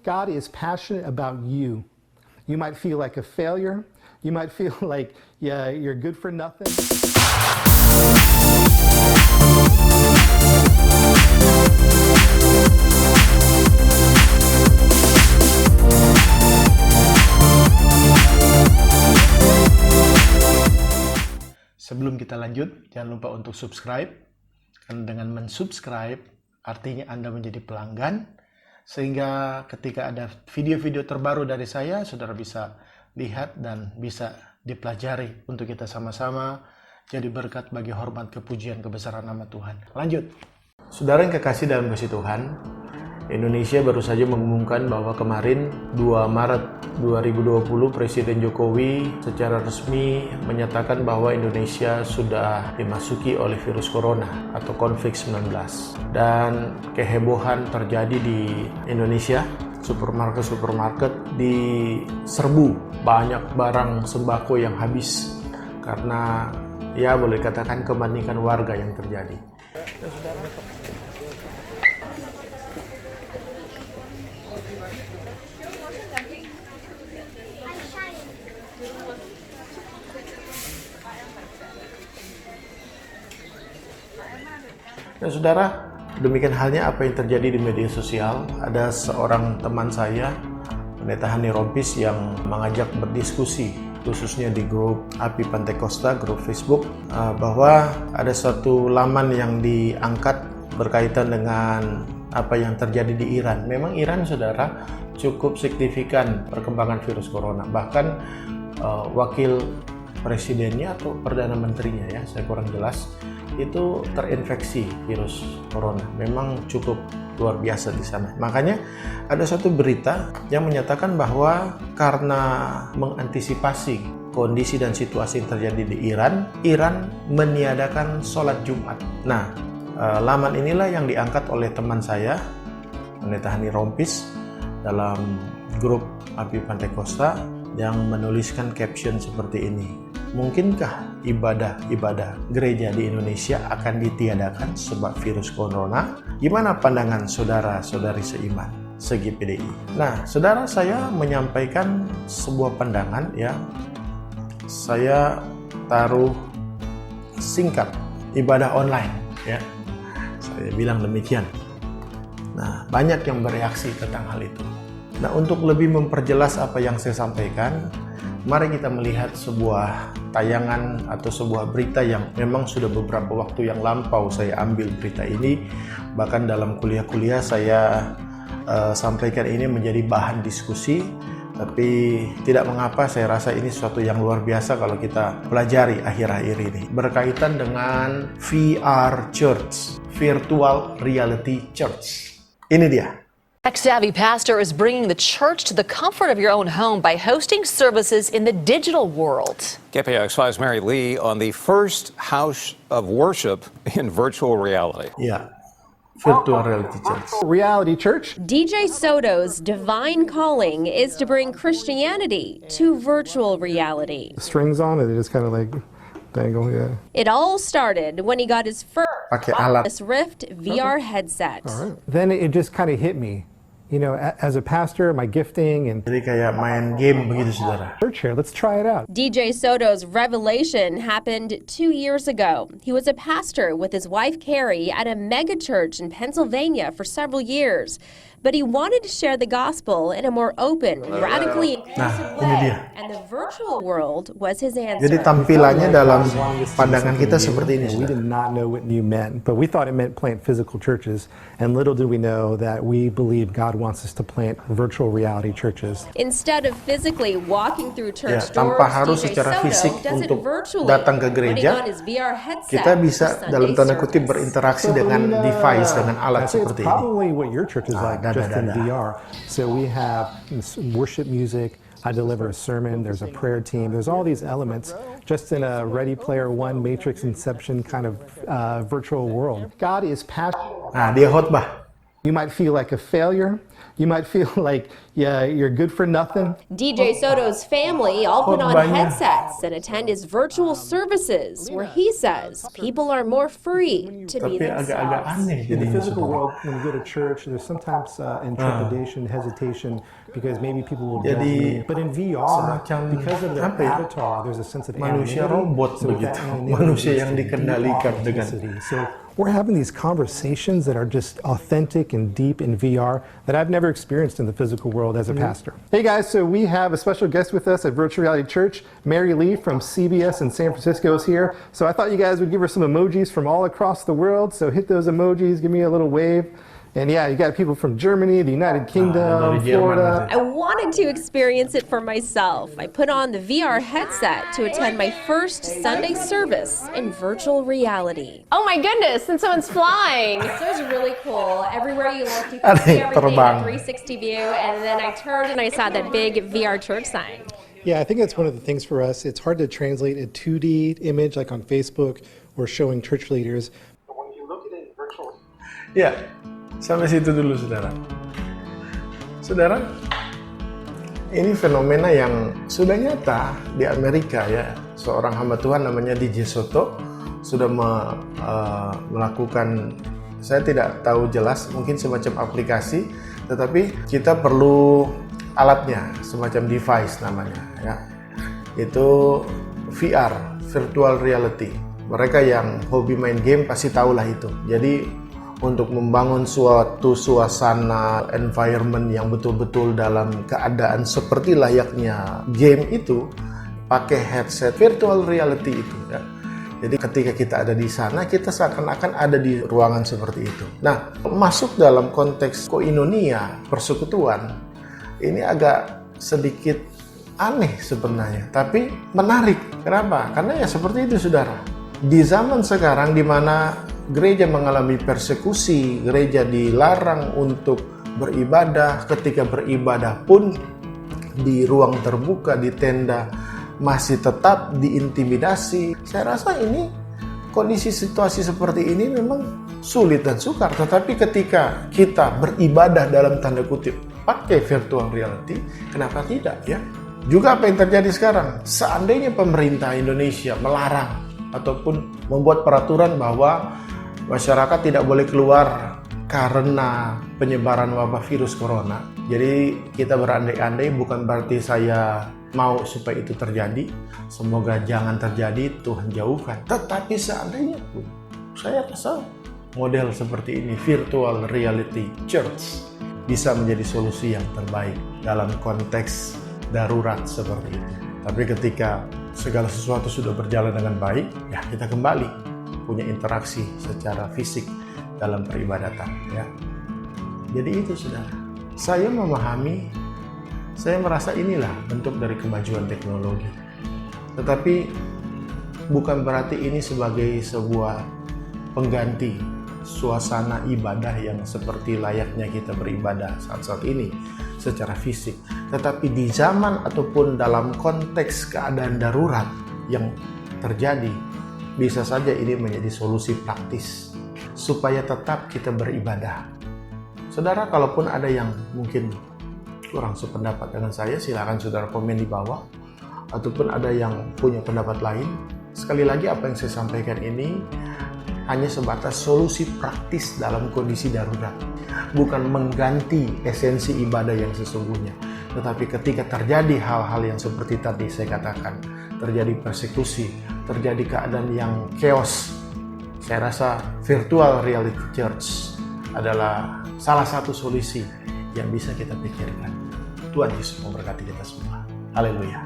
God is passionate about you. You might feel like a failure. You might feel like you're good for nothing. Sebelum kita lanjut, jangan lupa untuk subscribe. Karena dengan mensubscribe, artinya Anda menjadi pelanggan. Sehingga ketika ada video-video terbaru dari saya, saudara bisa lihat dan bisa dipelajari untuk kita sama-sama jadi berkat bagi hormat, kepujian, kebesaran nama Tuhan. Lanjut. Saudara yang kekasih dalam kasih Tuhan, Indonesia baru saja mengumumkan bahwa kemarin 2 Maret 2020 Presiden Jokowi secara resmi menyatakan bahwa Indonesia sudah dimasuki oleh virus corona atau COVID-19. Dan kehebohan terjadi di Indonesia, supermarket diserbu banyak barang sembako yang habis karena ya boleh dikatakan kepanikan warga yang terjadi. Dan saudara, demikian halnya apa yang terjadi di media sosial. Ada seorang teman saya, Pendeta Hani Rompis, yang mengajak berdiskusi, khususnya di grup API Pantai Kosta, grup Facebook, bahwa ada suatu laman yang diangkat berkaitan dengan apa yang terjadi di Iran. Memang Iran, saudara, cukup signifikan perkembangan virus corona. Bahkan wakil presidennya atau perdana menterinya, ya saya kurang jelas, itu terinfeksi virus corona. Memang cukup luar biasa di sana. Makanya ada satu berita yang menyatakan bahwa karena mengantisipasi kondisi dan situasi yang terjadi di Iran meniadakan sholat Jumat. Nah, laman inilah yang diangkat oleh teman saya, Pendeta Hani Rompis, dalam grup API Pantai Kosta, yang menuliskan caption seperti ini. Mungkinkah ibadah gereja di Indonesia akan ditiadakan sebab virus corona? Gimana pandangan saudara-saudari seiman, segi PDI? Nah, saudara, saya menyampaikan sebuah pandangan, ya. Saya taruh singkat ibadah online, ya. Saya bilang demikian. Nah, banyak yang bereaksi tentang hal itu. Nah, untuk lebih memperjelas apa yang saya sampaikan, mari kita melihat sebuah tayangan atau sebuah berita yang memang sudah beberapa waktu yang lampau saya ambil berita ini. Bahkan dalam kuliah-kuliah saya sampaikan ini menjadi bahan diskusi. Tapi tidak mengapa, saya rasa ini sesuatu yang luar biasa kalau kita pelajari akhir-akhir ini. Berkaitan dengan VR Church, Virtual Reality Church. Ini dia. Tech-savvy pastor is bringing the church to the comfort of your own home by hosting services in the digital world. KPIX5's Mary Lee on the first house of worship in virtual reality. Ya, Virtual Reality Church. Reality Church. DJ Soto's divine calling is to bring Christianity to virtual reality. The strings on it, it just kind of like dangle, yeah. It all started when he got his first Pakai alat. Oculus Rift VR headset. All right. Then it just kind of hit me. You know, as a pastor, my gifting and Jadi kayak main game begitu, saudara. church here, let's try it out. DJ Soto's revelation happened 2 years ago. He was a pastor with his wife Carrie at a mega church in Pennsylvania for several years. But he wanted to share the gospel in a more open, radically inclusive ini way. dia. And the virtual world was his Jadi answer. tampilannya dalam pandangan kita seperti ini, We saudara. did not know what new meant, but we thought it meant plant physical churches. And little did we know that we believe God wants us to plant virtual reality churches. Instead of physically walking through Ya, church tanpa doors, harus DJ secara fisik Soto does it untuk virtually, datang ke putting gereja, on his VR headset kita for bisa Sunday dalam tanda kutip service. berinteraksi dengan device, dengan alat I think it's seperti ini. probably what your church is like, da, da, just da, in da. VR. So we have worship music. I deliver a sermon. There's a prayer team. There's all these elements just in a Ready Player One, Matrix Inception kind of virtual world. God is passionate. Nah, dia khotbah. You might feel like a failure. You might feel like you're good for nothing. DJ Soto's family all put on Banyak. headsets and attend his virtual services, where he says people are more free to be Tapi agak-agak themselves. aneh In the jadinya, physical saudara. world, when you go to church, there's sometimes intrepidation, hesitation, because maybe people will judge Jadi, me. But in VR, semacam, because of the apa ya, avatar, there's a sense of manusia anonymity. robot So with that begitu. anonymity, Manusia it's yang a deep dikendalikan dengan- authenticity. So we're having these conversations that are just authentic and deep in VR that I've never experienced in the physical world as a pastor. Hey guys, so we have a special guest with us at Virtual Reality Church. Mary Lee from CBS in San Francisco is here. So I thought you guys would give her some emojis from all across the world. So hit those emojis, give me a little wave. And yeah, you got people from Germany, the United Kingdom, dari Jerman Florida. nanti. I wanted to experience it for myself. I put on the VR headset to attend my first Sunday service in virtual reality. Oh my goodness, and someone's flying. So it's really cool. Everywhere you look, you Ada can see yang everything terbang. in 360 view. And then I turned and I saw that big VR church sign. Yeah, I think that's one of the things for us. It's hard to translate a 2D image like on Facebook or showing church leaders. But when you look at it in virtual, Ya, sampai situ dulu, saudara. Saudara, ini fenomena yang sudah nyata di Amerika ya. Seorang hamba Tuhan namanya DJ Soto sudah melakukan, saya tidak tahu jelas, mungkin semacam aplikasi, tetapi kita perlu alatnya, semacam device namanya ya. Itu VR, virtual reality. Mereka yang hobi main game pasti tahulah itu. Jadi untuk membangun suatu suasana environment yang betul-betul dalam keadaan seperti layaknya game itu, pakai headset virtual reality itu ya. Jadi ketika kita ada di sana, kita seakan-akan ada di ruangan seperti itu. Nah, masuk dalam konteks koinonia, persekutuan, ini agak sedikit aneh sebenarnya, tapi menarik. Kenapa? Karena ya seperti itu, saudara. Di zaman sekarang di mana gereja mengalami persekusi, gereja dilarang untuk beribadah, ketika beribadah pun di ruang terbuka, di tenda, masih tetap diintimidasi. Saya rasa ini kondisi situasi seperti ini memang sulit dan sukar. Tetapi ketika kita beribadah dalam tanda kutip pakai virtual reality, kenapa tidak ya? Juga apa yang terjadi sekarang? Seandainya pemerintah Indonesia melarang ataupun membuat peraturan bahwa masyarakat tidak boleh keluar karena penyebaran wabah virus corona. Jadi kita berandai-andai, bukan berarti saya mau supaya itu terjadi. Semoga jangan terjadi, Tuhan jauhkan. Tetapi seandainya pun, saya rasa model seperti ini, virtual reality church, bisa menjadi solusi yang terbaik dalam konteks darurat seperti itu. Tapi ketika segala sesuatu sudah berjalan dengan baik, ya kita kembali punya interaksi secara fisik dalam peribadatan ya. Jadi itu, saudara. Saya memahami, saya merasa inilah bentuk dari kemajuan teknologi. Tetapi bukan berarti ini sebagai sebuah pengganti suasana ibadah yang seperti layaknya kita beribadah saat-saat ini secara fisik. Tetapi di zaman ataupun dalam konteks keadaan darurat yang terjadi, bisa saja ini menjadi solusi praktis supaya tetap kita beribadah. Saudara, kalaupun ada yang mungkin kurang sependapat dengan saya, silakan saudara komen di bawah. Ataupun ada yang punya pendapat lain. Sekali lagi, apa yang saya sampaikan ini hanya sebatas solusi praktis dalam kondisi darurat. Bukan mengganti esensi ibadah yang sesungguhnya. Tetapi ketika terjadi hal-hal yang seperti tadi saya katakan, terjadi persekusi, terjadi keadaan yang chaos, saya rasa virtual reality church adalah salah satu solusi yang bisa kita pikirkan. Tuhan Yesus memberkati kita semua. Haleluya.